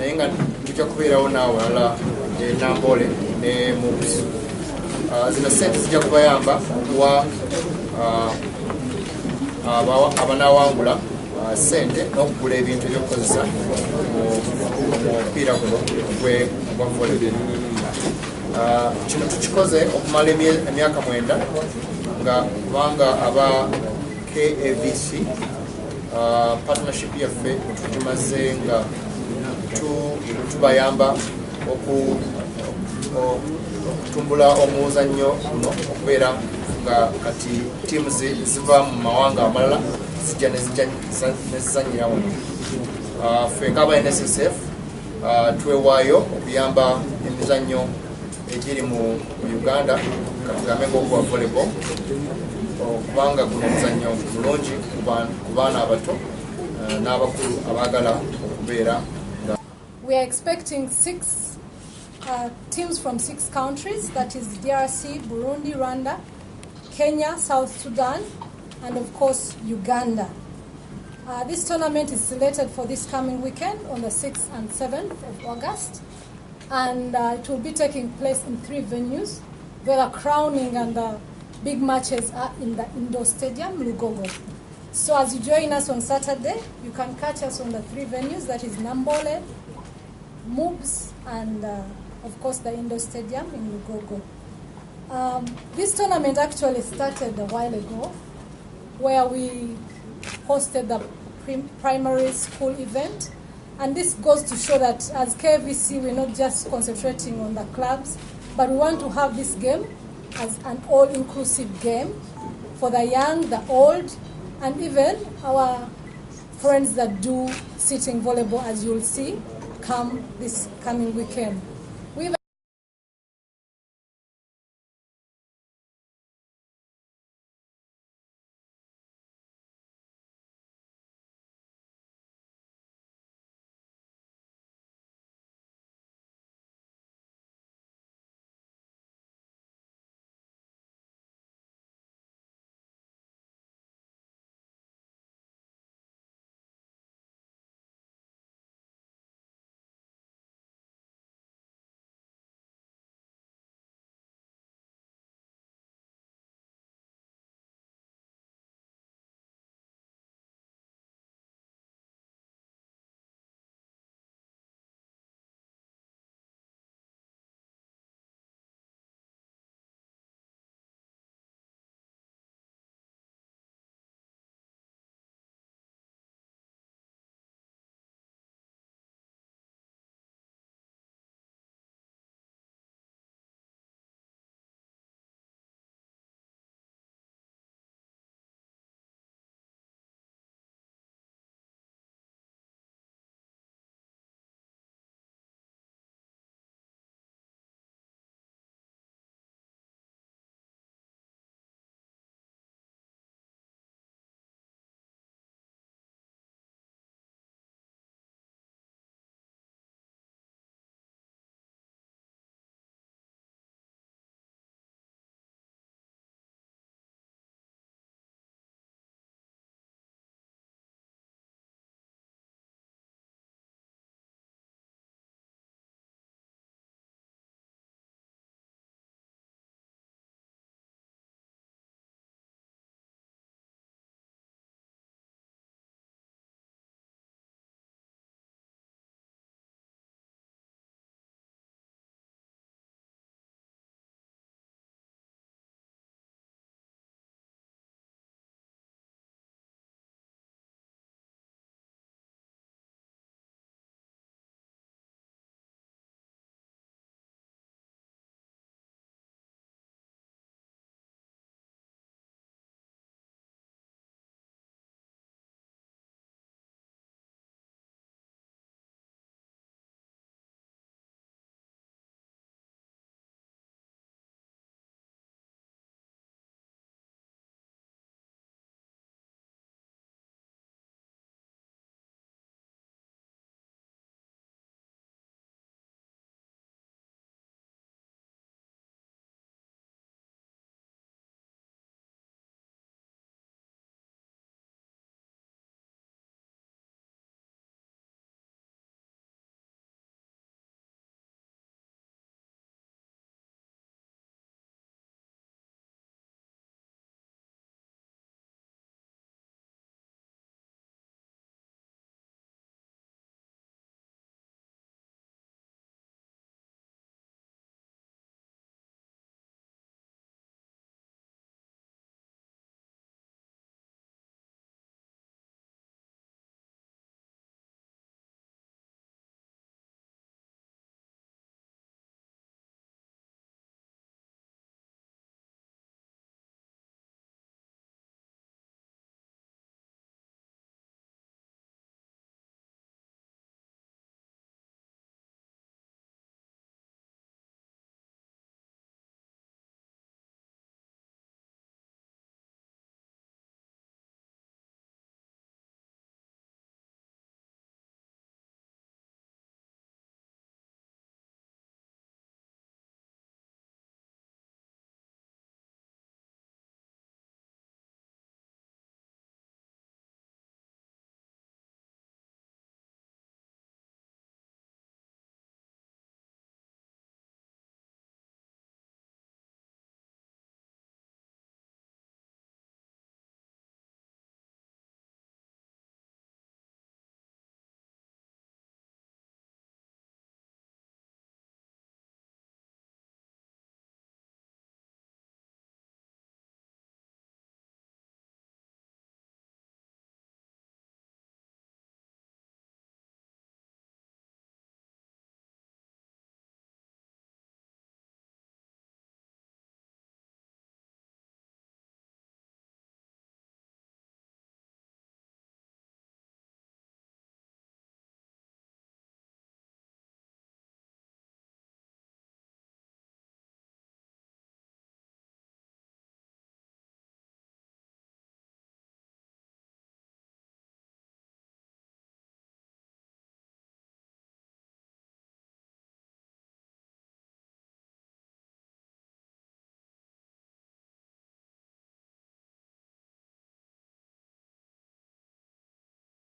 naye nga tujja kubeerawo n'awalala Nambole ne Moves. Zino ssente zijja kubayamba okuwa abanaawangula ssente n'okugula ebintu ebyokukozesa mu mupiira guno gwa volleyball. Kino tukikoze okumala emyaka 9 nga kubanga aba KAVC partnership yaffe tumaze nga tubayamba okutumbula omuzannyo guno okubeera nga kati tiimu ziva mu mawanga amalala zijja nezizanyira wano. Ffe ng'aba NSSF twewaayo okuyamba emizannyo egiri mu Uganda katugambe ng'ogwa volleyball kubanga guno omuzannyo mulungi ku baana abato n'abakulu abaagala okubeera. We are expecting 6 teams from 6 countries, that is DRC, Burundi, Rwanda, Kenya, South Sudan, and of course Uganda. This tournament is slated for this coming weekend on the 6th and 7th of August, and it will be taking place in 3 venues, where the crowning and the big matches are in the indoor stadium, Lugogo. So as you join us on Saturday, you can catch us on the 3 venues, that is Nambole, Moves, and of course the indoor stadium in Lugogo. This tournament actually started a while ago, where we hosted the primary school event, and this goes to show that as KVC we're not just concentrating on the clubs, but we want to have this game as an all-inclusive game for the young, the old, and even our friends that do sitting volleyball, as you'll see, come this coming weekend.